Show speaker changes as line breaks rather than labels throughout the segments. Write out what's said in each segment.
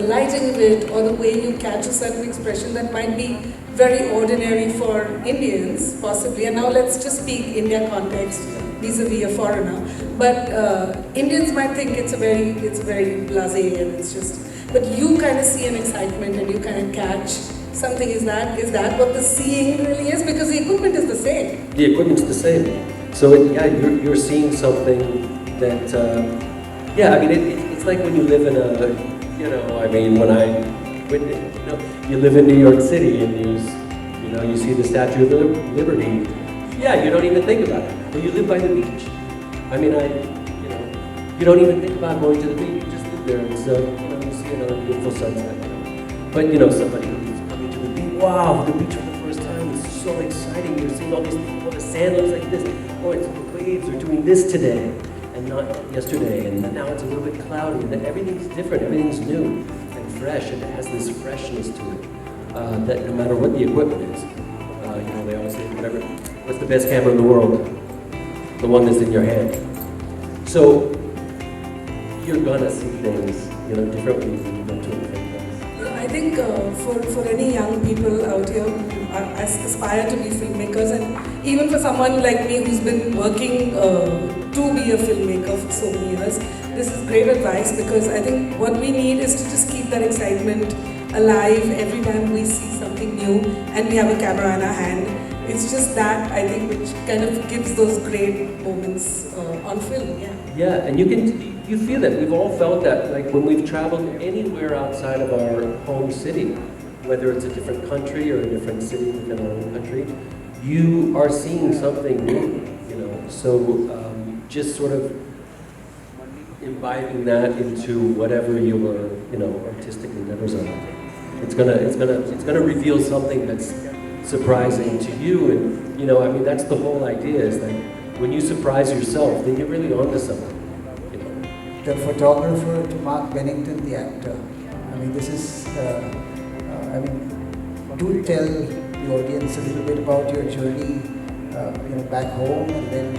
lighting of it or the way you catch a certain expression that might be very ordinary for Indians, possibly. And now let's just speak India context vis-a-vis a foreigner. But Indians might think it's a very blasé and it's just. But you kind of see an excitement and you kind of catch something. Is that what the seeing really is? Because the equipment is the same.
The equipment's the same. So you're seeing something that, I mean, it's like when you live in a, you live in New York City and you see the Statue of Liberty. Yeah, you don't even think about it. Or you live by the beach. I mean, you don't even think about going to the beach. You just live there and so, you see another beautiful sunset. But somebody who's coming to the beach, wow, the beach for the first time is so exciting. You're seeing all these things, oh, the sand looks like this. Oh, the waves are doing this today and not yesterday. And now it's a little bit cloudy. And then everything's different, everything's new and fresh. And it has this freshness to it that no matter what the equipment is, they always say, what's the best camera in the world? The one that's in your hand. So you're gonna see things, differently when you go to a different place.
I think for any young people out here who aspire to be filmmakers, and even for someone like me who's been working to be a filmmaker for so many years, this is great advice, because I think what we need is to just keep that excitement alive every time we see something new and we have a camera in our hand. It's just that, I think, which kind of gives those great moments on film,
Yeah, and you feel that. We've all felt that, like when we've traveled anywhere outside of our home city, whether it's a different country or a different city within our own country, you are seeing something new, So just sort of imbibing that into whatever your, artistic endeavors are. It's gonna reveal something that's surprising to you, and I mean, that's the whole idea, is that when you surprise yourself, then you're really onto something.
The photographer to Mark Bennington, the actor. I mean, this is. Do tell the audience a little bit about your journey, back home, and then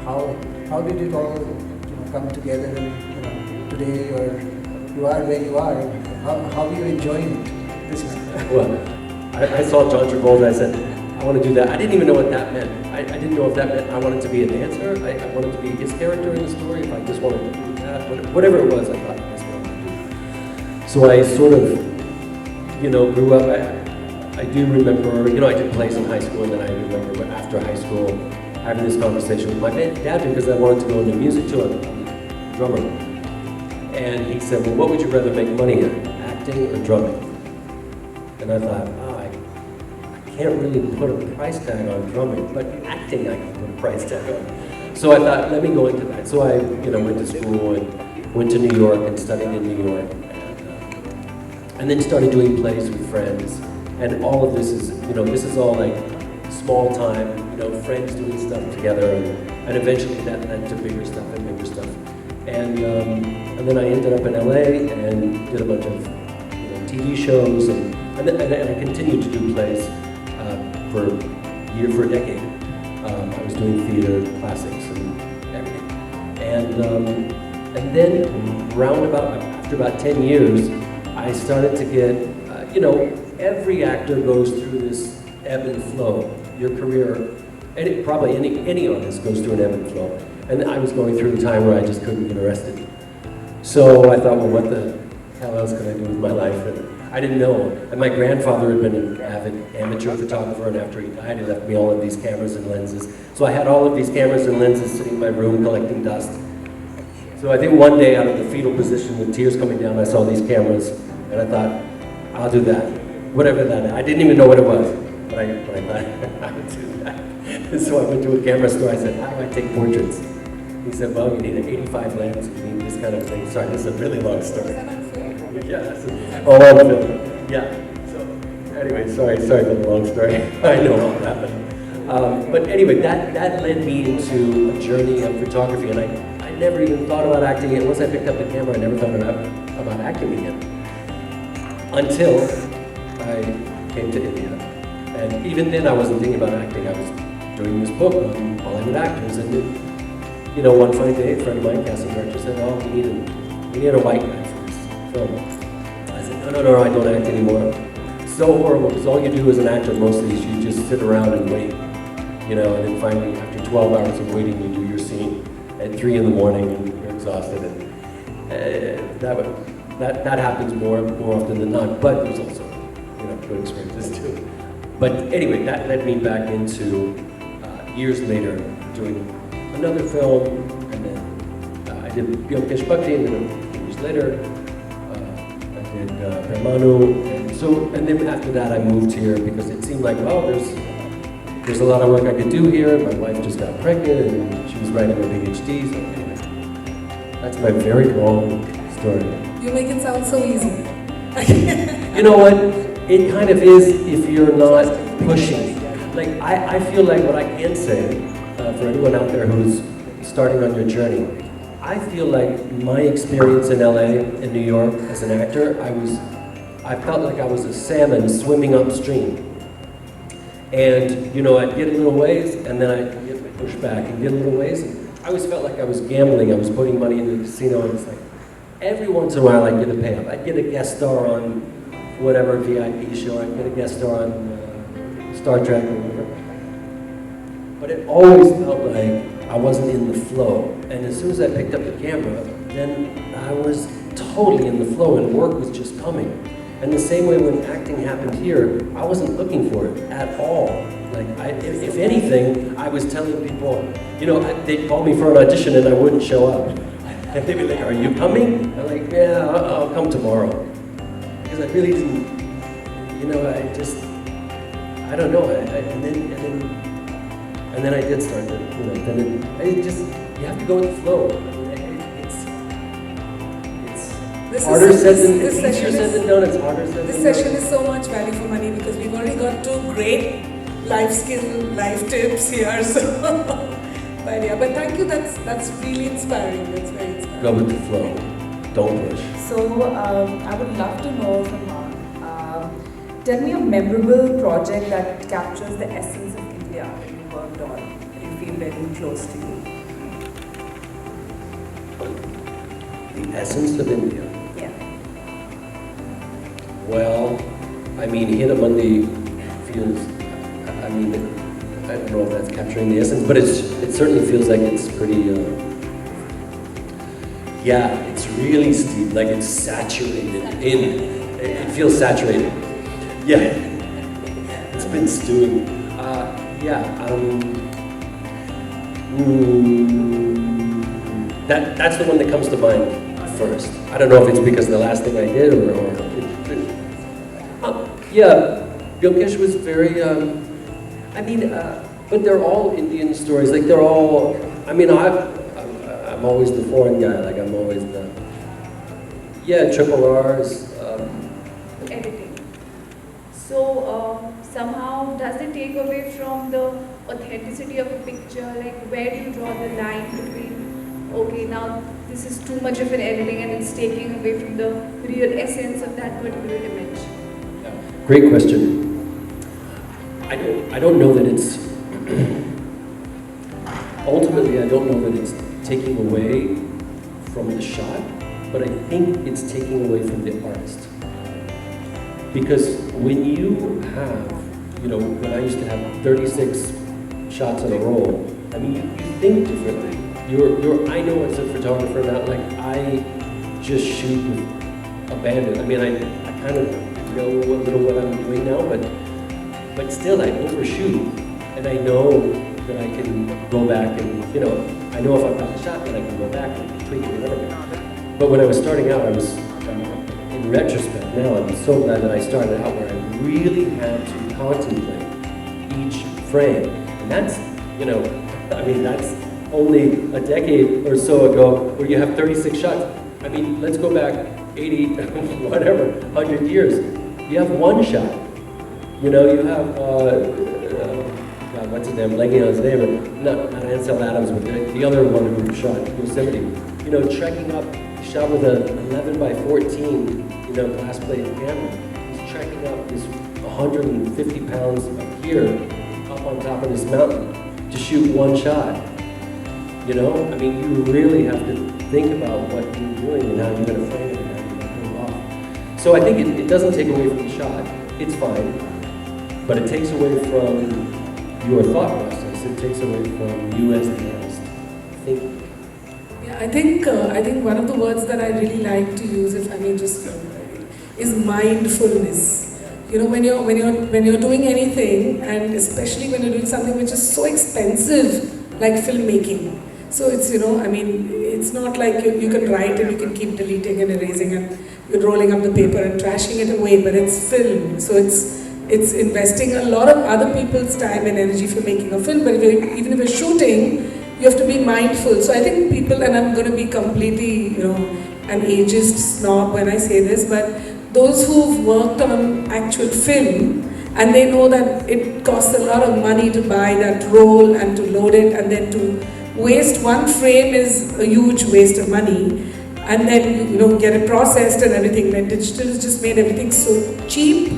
how did it all, come together, and today you are where you are. How are you enjoying it? This is.
Well, I saw John Travolta, I said, I want to do that. I didn't even know what that meant. I didn't know if that meant I wanted to be a dancer, I wanted to be his character in the story, if I just wanted to do that, whatever it was, I thought that's what I wanted to do. So I sort of, grew up, I do remember, I did plays in high school, and then I remember after high school having this conversation with my dad, because I wanted to go into music too, I'm a drummer. And he said, well, what would you rather make money in, acting or drumming? And I thought, I can't really put a price tag on drumming, but acting I can put a price tag on. So I thought, let me go into that. So I, went to school and went to New York and studied in New York, and then started doing plays with friends. And all of this is, this is all like small time, friends doing stuff together, and eventually that led to bigger stuff and bigger stuff. And then I ended up in LA and did a bunch of TV shows, and I continued to do plays for a decade. I was doing theater, classics, and everything. And then after about 10 years, I started to get, every actor goes through this ebb and flow. Your career, probably any artist goes through an ebb and flow. And I was going through a time where I just couldn't get arrested. So I thought, well, what the hell else could I do with my life? And I didn't know. And my grandfather had been an avid amateur photographer, and after he died, he left me all of these cameras and lenses. So I had all of these cameras and lenses sitting in my room collecting dust. So I think one day, out of the fetal position with tears coming down, I saw these cameras, and I thought, I'll do that. Whatever that is. I didn't even know what it was, but I thought I would do that. So I went to a camera store. I said, how do I take portraits? He said, well, you need an 85 lens, you need this kind of thing. Sorry, this is a really long story. Yeah, on film. Yeah. So anyway, sorry for the long story. I know all that. But anyway, that led me into a journey of photography, and I never even thought about acting again. Once I picked up the camera, I never thought about acting again. Until I came to India. And even then I wasn't thinking about acting. I was doing this book on Bollywood actors, and then, one fine day, a friend of mine, casting director, said, "Oh, we need a white guy for this film." I said, no, I don't act anymore. So horrible, because all you do as an actor mostly is you just sit around and wait, you know, and then finally after 12 hours of waiting, you do your scene at 3 in the morning and you're exhausted. And that happens more often than not, but there's also, you know, good experiences too. But anyway, that led me back into years later doing another film, and then I did Byokesh Bhakti, and then a few years later I did Permanu, and then after that I moved here because it seemed like, well, there's a lot of work I could do here. My wife just got pregnant and she was writing her PhD, so anyway, that's my very long story.
You make it sound so easy.
You know what? It kind of is if you're not pushing. Like, I feel like what I can say for anyone out there who's starting on your journey, I feel like my experience in LA and New York as an actor, I felt like I was a salmon swimming upstream. And, you know, I'd get a little ways, and then I'd get pushed back and get a little ways. I always felt like I was gambling. I was putting money in the casino, and it's like, every once in a while I'd get a payoff. I'd get a guest star on whatever VIP show, I'd get a guest star on Star Trek or whatever. But it always felt like I wasn't in the flow. And as soon as I picked up the camera, then I was totally in the flow and work was just coming. And the same way when acting happened here, I wasn't looking for it at all. Like, if anything, I was telling people, you know, they'd call me for an audition and I wouldn't show up. And they'd be like, are you coming? I'm like, yeah, I'll come tomorrow. Because I really didn't, you know, I don't know. And then I did start to, you know, you have to go with the flow. It's harder said than, it's easier said than done, it's harder said than done.
This session is so much value for money because we've already got 2 great life tips here, so. But yeah, but thank you, that's really inspiring, that's very inspiring.
Go with the flow, don't push.
So, I would love to know from Mark, tell me a memorable project that captures the essence of India that you worked on, that you feel very close to you.
The essence of India?
Yeah.
Well, I mean, Hinamandi feels, I mean, I don't know if that's capturing the essence, but it certainly feels like it's pretty, yeah, it's really steep, like it's saturated it feels saturated. Yeah, it's been stewing. That's the one that comes to mind first. I don't know if it's because the last thing I did yeah, Byokesh was very, but they're all Indian stories. Like they're all, I mean, I'm always the foreign guy. Like I'm always the, triple R's.
Editing. So somehow does it take away from the authenticity of a picture? Like where do you draw the line between, okay, now this is too much of an editing and it's taking away from the real essence of that particular image?
Great question. I don't know that it's, ultimately I don't know that it's taking away from the shot, but I think it's taking away from the artist. Because when you have, you know, when I used to have 36 shots in a roll, I mean, you think differently. I know as a photographer now, like I just shoot with abandon. I mean, I kind of know what I'm doing now, but still I overshoot, and I know that I can go back and, you know, I know if I've got the shot, then I can go back and tweak it, whatever. But when I was starting out, I was, in retrospect now, I'm so glad that I started out where I really had to contemplate each frame. And that's, you know, I mean, that's only a decade or so ago where you have 36 shots. I mean, let's go back 80, whatever, 100 years. You have one shot. You know, you have, God, what's his name, blanking on his name, not Ansel Adams, but the other one who shot Yosemite. You know, trekking up, shot with an 11 by 14, you know, glass plate camera. He's trekking up this 150 pounds up here, up on top of this mountain, to shoot one shot. You know, I mean, you really have to think about what you're doing and how you're going to frame it and how you're going to pull it off. So I think it doesn't take away from the shot. It's fine, but it takes away from your thought process. It takes away from you as the artist thinking.
Yeah, I think one of the words that I really like to use, if I may just, is mindfulness. You know, when you're doing anything, and especially when you're doing something which is so expensive, like filmmaking. So it's, it's not like you can write and you can keep deleting and erasing and you're rolling up the paper and trashing it away, but it's film. So it's investing a lot of other people's time and energy for making a film, but even if you're shooting, you have to be mindful. So I think people, and I'm going to be completely, an ageist snob when I say this, but those who've worked on actual film, and they know that it costs a lot of money to buy that roll and to load it, and then to waste one frame is a huge waste of money. And then, get it processed and everything. Like digital has just made everything so cheap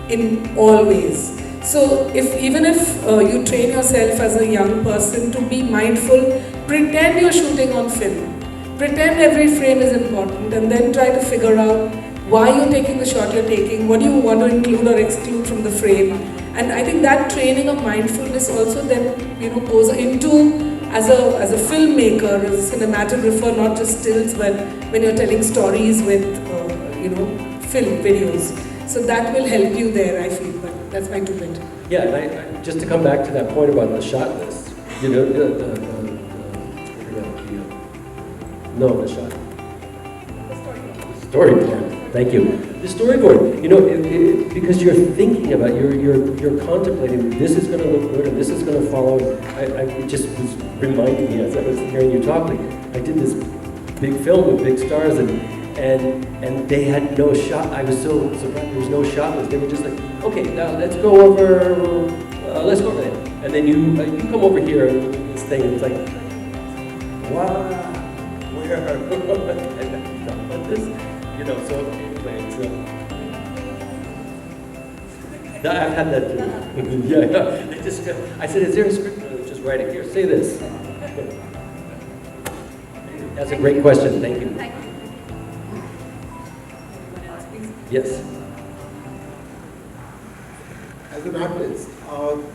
in all ways. So even if you train yourself as a young person to be mindful, pretend you're shooting on film. Pretend every frame is important, and then try to figure out why you're taking the shot you're taking, what do you want to include or exclude from the frame. And I think that training of mindfulness also then goes into as a filmmaker, as a cinematographer, not just stills, but when you're telling stories with film videos. So that will help you there, I feel. But that's my 2 bit.
Yeah, and I just to come back to that point about the shot list, the shot. Storyboard. Thank you. The storyboard, because you're thinking about, you're contemplating, this is going to look good and this is going to follow. It just was reminding me as I was hearing you talk, like, I did this big film with big stars and they had no shot. I was so surprised there was no shot list. They were just like, okay, now let's go over there. And then you come over here and this thing, and it's like, wow, where? This? So anyway, I've had that too. Yeah. I said, is there a script? No, just write it here. Say this. That's a great question. Thank you.
Thank you.
Yes.
As an artist,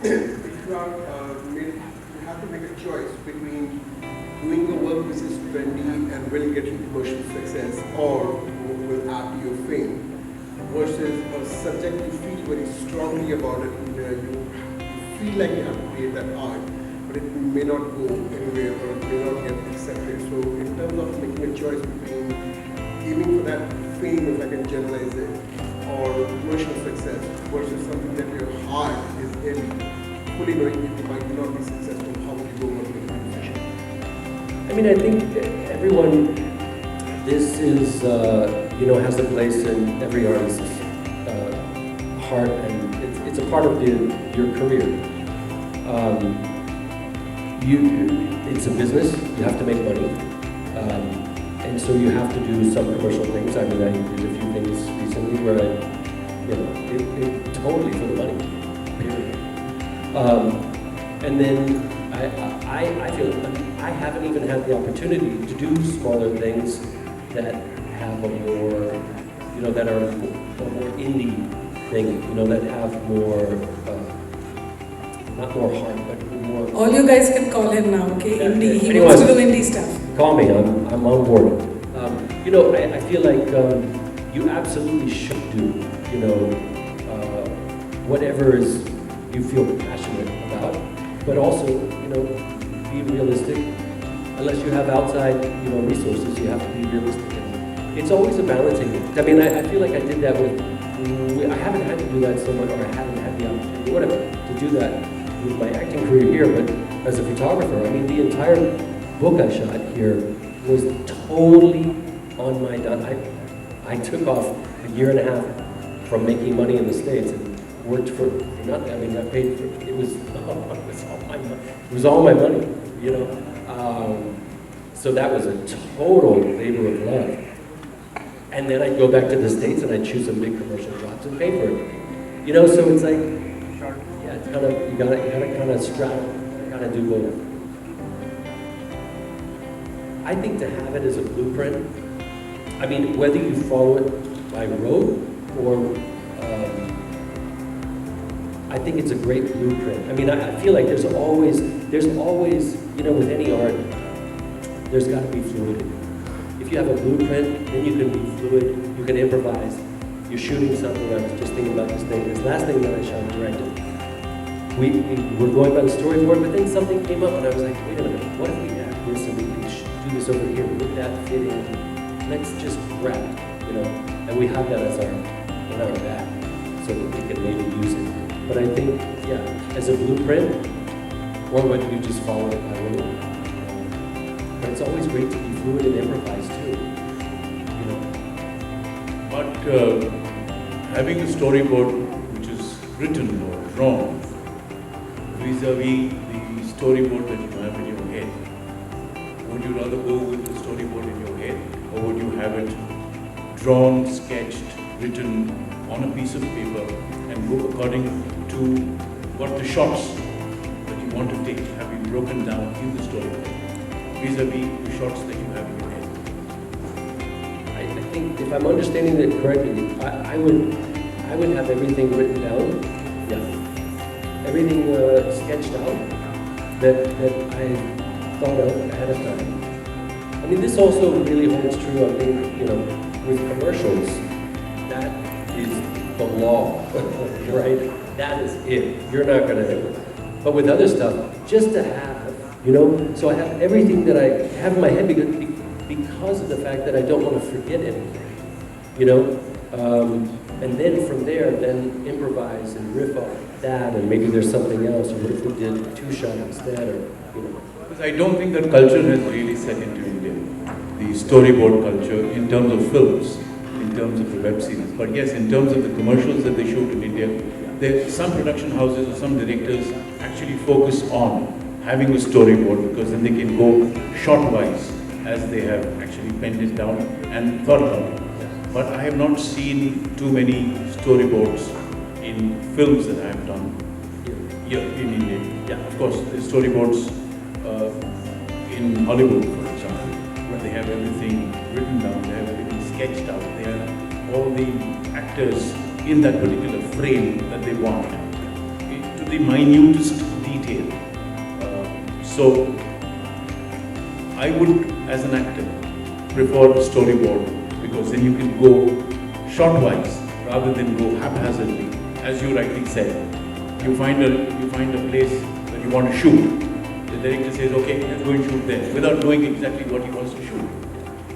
if you have to make a choice between doing the work which is trendy and really getting commercial success, or will add to your fame, versus a subject you feel very strongly about it, and you feel like you have to create that art, but it may not go anywhere or it may not get accepted. So in terms of making a choice between aiming for that fame, if I can generalize it, or commercial success, versus something that your heart is in, fully knowing it might not be successful, how would you go about making a decision?
I mean, I think everyone, this is, has a place in every artist's heart, and it's a part of your career. It's a business, you have to make money, and so you have to do some commercial things. I mean, I did a few things recently where it totally for the money, period. And then I feel I haven't even had the opportunity to do smaller things that have a more, that are a more indie thing, that have more, not more heart, but more.
All you guys can call him now, okay?
Yeah,
Indie. He
anyone,
wants to do indie stuff.
Call me. I'm on board. I feel like you absolutely should do, whatever is you feel passionate about, but also, be realistic. Unless you have outside, resources, you have to be realistic. And it's always a balancing act. I mean, I feel like I did that I haven't had to do that so much, or I haven't had the opportunity, whatever, to do that with my acting career here, but as a photographer, I mean, the entire book I shot here was totally on my dime. I took off a year and a half from making money in the States and worked for nothing. I mean, I paid for it. It was all my money, So that was a total labor of love. And then I'd go back to the States and I'd choose some big commercial jobs and pay for it. So it's like, yeah, it's kind of, you gotta kind of straddle, you gotta do both. I think to have it as a blueprint, I mean, whether you follow it I wrote, or I think it's a great blueprint. I mean, I feel like there's always, you know, with any art, there's got to be fluidity. If you have a blueprint, then you can be fluid, you can improvise. You're shooting something, I was just thinking about this last thing that I shot and directed. We were going by the storyboard, but then something came up and I was like, wait a minute, what if we have this and we can do this over here? Would that fit in? Let's just grab it, you know? And we have that as in our bag, so that we can maybe use it. But I think, yeah, as a blueprint, or whether you just follow it by rule. But it's always great to be fluid and improvise too, you know?
But having a storyboard which is written or drawn vis-a-vis the storyboard that you have in your head, would you rather go with the storyboard in your head, or would you have it drawn, sketched, written on a piece of paper and go according to what the shots that you want to take have been broken down in the storyboard vis-a-vis the shots that you have in your head?
I think if I'm understanding it correctly, I would have everything written down, yeah, everything sketched out that I thought of ahead of time. I mean, this also really holds true, I think, you know, with commercials. That is the law, right? That is it. You're not going to. But with other stuff, just to have, you know, so I have everything that I have in my head because of the fact that I don't want to forget anything, you know? And then from there, then improvise and riff off that, and maybe there's something else, or what if we did a two-shot instead, or, you know.
Because I don't think that culture has really set into India, the storyboard culture, in terms of films, in terms of the web series. But yes, in terms of the commercials that they shoot in India, some production houses or some directors actually focus on having a storyboard, because then they can go shot-wise as they have actually penned it down and thought about it. But I have not seen too many storyboards in films that I have done here in India. Yeah, of course, the storyboards in Hollywood, for example, where they have everything written down, they have everything sketched out, they have all the actors in that particular frame that they want, to the minutest detail. So I would, as an actor, prefer storyboard, because then you can go shot-wise rather than go haphazardly. As you rightly said, you find a place that you want to shoot. The director says, okay, let's go and shoot there, without knowing exactly what he wants to shoot.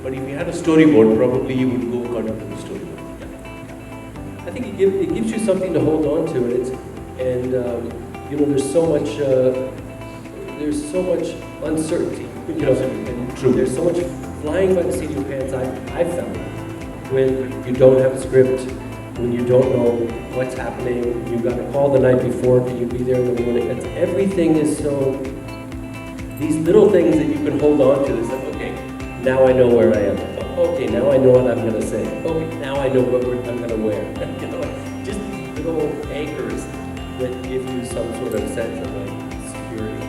But if you had a storyboard, probably you would go according to the storyboard.
I think it gives you something to hold on to, and you know, there's so much uncertainty, you know, and
True.
There's so much flying by the seat of your pants. I've found when you don't have a script, when you don't know what's happening, you've got to call the night before, can you be there in the morning? Everything is so. These little things that you can hold on to. It's like, okay, now I know where I am. Okay, now I know what I'm going to say. Okay, now I know what I'm going to wear. You know, just these little anchors that give you some sort of sense of like security.